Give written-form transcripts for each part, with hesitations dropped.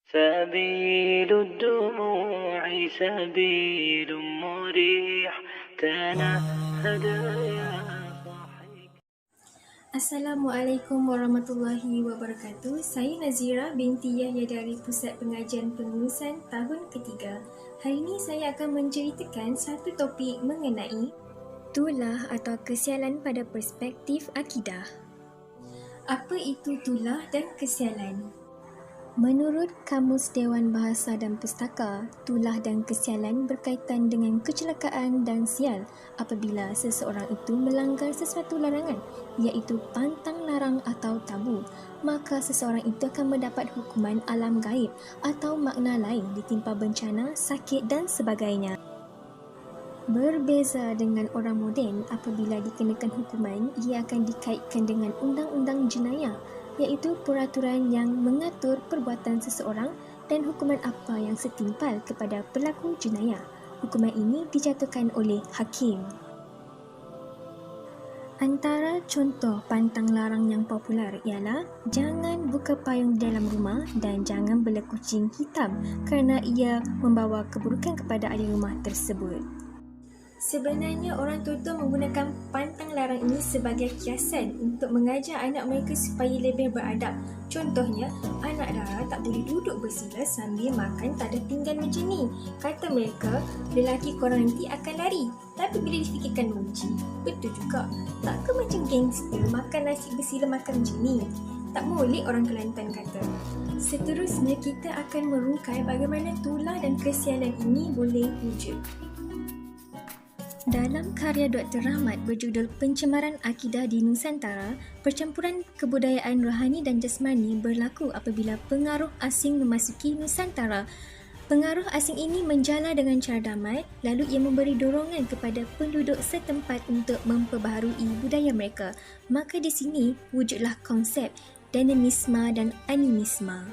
سبيل الدموع سبيل مريح تنهد يا صاحي. Assalamualaikum warahmatullahi wabarakatuh. Saya Nazira binti Yahya dari Pusat Pengajian Pengurusan tahun ketiga. Hari ini saya akan menceritakan satu topik mengenai tulah atau kesialan pada perspektif akidah. Apa itu tulah dan kesialan? Menurut Kamus Dewan Bahasa dan Pustaka, tulah dan kesialan berkaitan dengan kecelakaan dan sial apabila seseorang itu melanggar sesuatu larangan, iaitu pantang larang atau tabu, maka seseorang itu akan mendapat hukuman alam gaib atau makna lain ditimpa bencana, sakit dan sebagainya. Berbeza dengan orang moden, apabila dikenakan hukuman, ia akan dikaitkan dengan undang-undang jenayah, iaitu peraturan yang mengatur perbuatan seseorang dan hukuman apa yang setimpal kepada pelaku jenayah. Hukuman ini dijatuhkan oleh hakim. Antara contoh pantang larang yang popular ialah jangan buka payung dalam rumah dan jangan bela kucing hitam kerana ia membawa keburukan kepada ahli rumah tersebut. Sebenarnya orang tua menggunakan pantang larang ini sebagai kiasan untuk mengajar anak mereka supaya lebih beradab. Contohnya, anak Dara tak boleh duduk bersila sambil makan tak ada pinggan macam ni. Kata mereka, lelaki korang nanti akan lari. Tapi bila difikirkan logik, betul juga. Takkan macam gangster makan nasi bersila makan macam ni? Tak boleh, orang Kelantan kata. Seterusnya, kita akan merungkai bagaimana tulah dan kesialan ini boleh wujud. Dalam karya Dr. Rahmat berjudul Pencemaran Akidah di Nusantara, percampuran kebudayaan rohani dan jasmani berlaku apabila pengaruh asing memasuki Nusantara. Pengaruh asing ini menjala dengan cara damai, lalu ia memberi dorongan kepada penduduk setempat untuk memperbaharui budaya mereka. Maka di sini wujudlah konsep dynamisme dan animisme.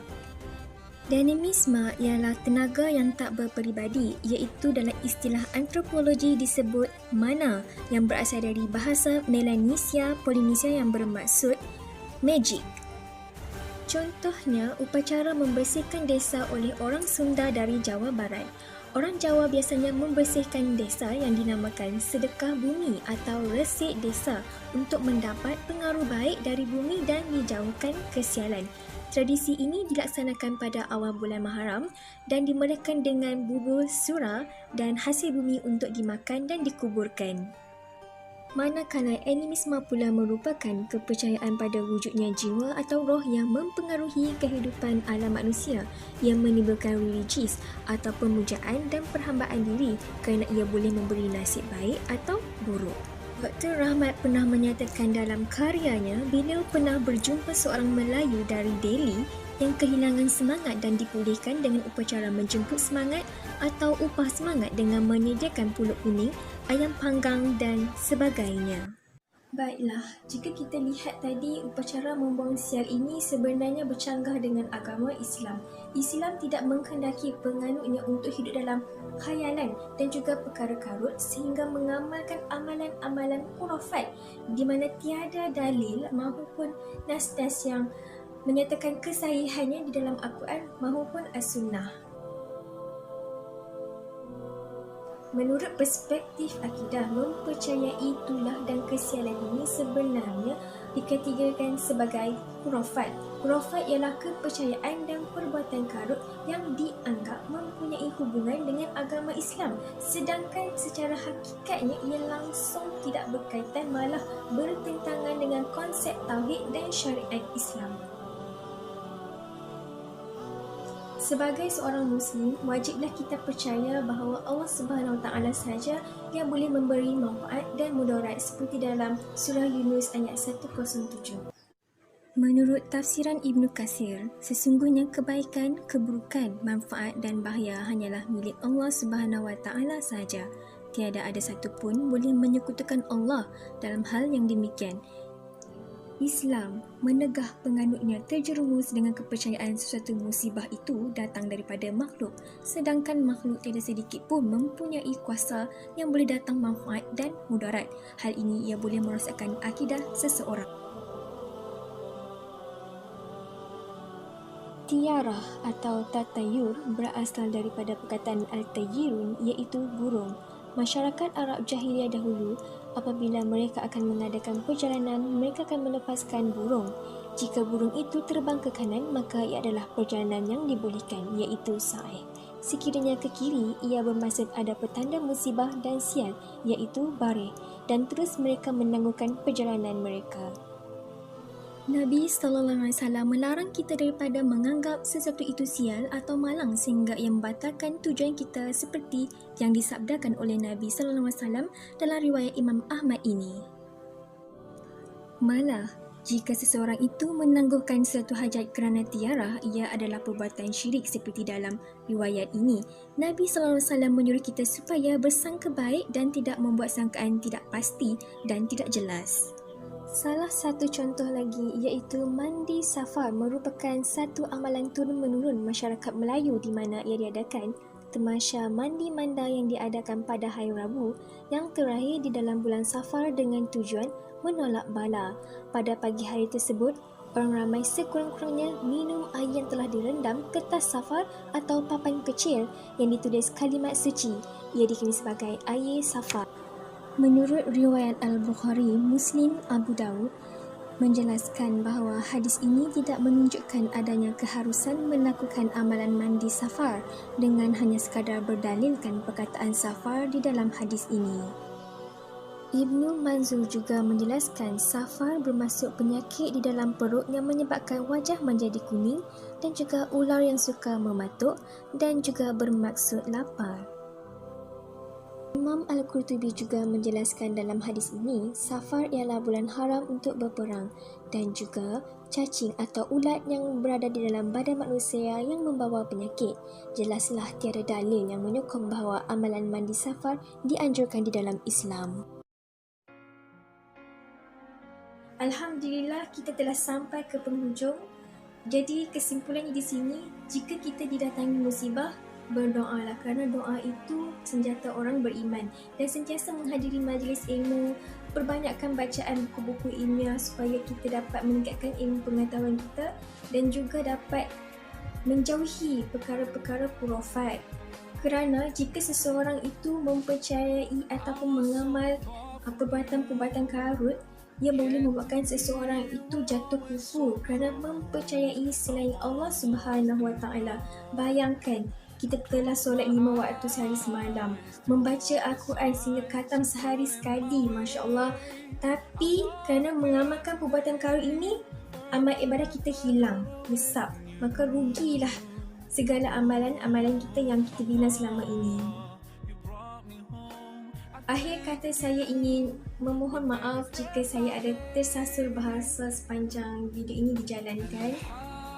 Dynamisme ialah tenaga yang tak berperibadi, iaitu dalam istilah antropologi disebut mana, yang berasal dari bahasa Melanesia Polinesia yang bermaksud magic. Contohnya, upacara membersihkan desa oleh orang Sunda dari Jawa Barat. Orang Jawa biasanya membersihkan desa yang dinamakan sedekah bumi atau resik desa untuk mendapat pengaruh baik dari bumi dan dijauhkan kesialan. Tradisi ini dilaksanakan pada awal bulan Muharram dan dimulakan dengan bubur surah dan hasil bumi untuk dimakan dan dikuburkan. Manakala animisme pula merupakan kepercayaan pada wujudnya jiwa atau roh yang mempengaruhi kehidupan alam manusia yang menimbulkan religis atau pemujaan dan perhambaan diri kerana ia boleh memberi nasib baik atau buruk. Dr. Rahmat pernah menyatakan dalam karyanya beliau pernah berjumpa seorang Melayu dari Delhi yang kehilangan semangat dan dipulihkan dengan upacara menjemput semangat atau upah semangat dengan menyediakan pulut kuning, ayam panggang dan sebagainya. Baiklah, jika kita lihat tadi upacara membuang sial ini sebenarnya bercanggah dengan agama Islam. Islam tidak menghendaki penganutnya untuk hidup dalam khayalan dan juga perkara karut sehingga mengamalkan amalan-amalan khurafat di mana tiada dalil maupun nas-nas yang menyatakan kesahihannya di dalam Al-Quran maupun As-Sunnah. Menurut perspektif akidah, mempercayai tulah dan kesialan ini sebenarnya dikategorikan sebagai khurafat. Khurafat ialah kepercayaan dan perbuatan karut yang dianggap mempunyai hubungan dengan agama Islam, sedangkan secara hakikatnya ia langsung tidak berkaitan, malah bertentangan dengan konsep tauhid dan syariat Islam. Sebagai seorang Muslim, wajiblah kita percaya bahawa Allah Subhanahu Wa Taala sahaja yang boleh memberi manfaat dan mudarat seperti dalam surah Yunus ayat 107. Menurut tafsiran Ibnu Katsir, sesungguhnya kebaikan, keburukan, manfaat dan bahaya hanyalah milik Allah Subhanahu Wa Taala sahaja. Tiada ada satu pun boleh menyekutukan Allah dalam hal yang demikian. Islam menegah penganutnya terjerumus dengan kepercayaan sesuatu musibah itu datang daripada makhluk, sedangkan makhluk tidak sedikit pun mempunyai kuasa yang boleh datang manfaat dan mudarat. Hal ini ia boleh merosakkan akidah seseorang. Tiarah atau tatayur berasal daripada perkataan al-tayyirun iaitu burung. Masyarakat Arab jahiliah dahulu, apabila mereka akan mengadakan perjalanan, mereka akan melepaskan burung. Jika burung itu terbang ke kanan, maka ia adalah perjalanan yang dibolehkan, iaitu sa'ih. Sekiranya ke kiri, ia bermaksud ada petanda musibah dan sial, iaitu barih, dan terus mereka menangguhkan perjalanan mereka. Nabi SAW melarang kita daripada menganggap sesuatu itu sial atau malang sehingga ia membatalkan tujuan kita seperti yang disabdakan oleh Nabi SAW dalam riwayat Imam Ahmad ini. Malah, jika seseorang itu menangguhkan suatu hajat kerana tiarah, ia adalah perbuatan syirik seperti dalam riwayat ini. Nabi SAW menyuruh kita supaya bersangka baik dan tidak membuat sangkaan tidak pasti dan tidak jelas. Salah satu contoh lagi iaitu mandi safar merupakan satu amalan turun-menurun masyarakat Melayu di mana ia diadakan tamasya mandi manda yang diadakan pada hari Rabu yang terakhir di dalam bulan Safar dengan tujuan menolak bala. Pada pagi hari tersebut, orang ramai sekurang-kurangnya minum air yang telah direndam kertas safar atau papan kecil yang ditulis kalimat suci. Ia dikenali sebagai air safar. Menurut riwayat Al-Bukhari, Muslim, Abu Daud menjelaskan bahawa hadis ini tidak menunjukkan adanya keharusan melakukan amalan mandi safar dengan hanya sekadar berdalilkan perkataan safar di dalam hadis ini. Ibnu Manzur juga menjelaskan safar bermaksud penyakit di dalam perut yang menyebabkan wajah menjadi kuning dan juga ular yang suka mematuk dan juga bermaksud lapar. Imam Al-Qurtubi juga menjelaskan dalam hadis ini, safar ialah bulan haram untuk berperang dan juga cacing atau ulat yang berada di dalam badan manusia yang membawa penyakit. Jelaslah tiada dalil yang menyokong bahawa amalan mandi safar dianjurkan di dalam Islam. Alhamdulillah, kita telah sampai ke penghujung. Jadi kesimpulannya di sini, jika kita didatangi musibah, berdoalah kerana doa itu senjata orang beriman dan sentiasa menghadiri majlis ilmu, perbanyakkan bacaan buku-buku ilmiah supaya kita dapat meningkatkan ilmu pengetahuan kita dan juga dapat menjauhi perkara-perkara khurafat. Kerana jika seseorang itu mempercayai ataupun mengamal perbuatan-perbuatan karut, ia boleh membuatkan seseorang itu jatuh kufur kerana mempercayai selain Allah Subhanahu Wa Taala. Bayangkan, kita telah solat 5 waktu sehari semalam, membaca Al-Quran sehingga khatam sehari sekali, Masya Allah. Tapi kerana mengamalkan perbuatan karut ini, amal ibadah kita hilang, lesap. Maka rugilah segala amalan-amalan kita yang kita bina selama ini. Akhir kata, saya ingin memohon maaf jika saya ada tersasul bahasa sepanjang video ini dijalankan.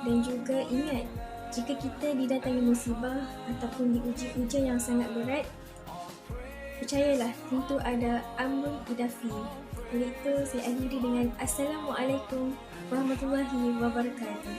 Dan juga ingat, jika kita didatangi musibah ataupun diuji ujian yang sangat berat, percayalah tentu ada amrun idafi. Oleh itu, saya akhiri dengan Assalamualaikum warahmatullahi wabarakatuh.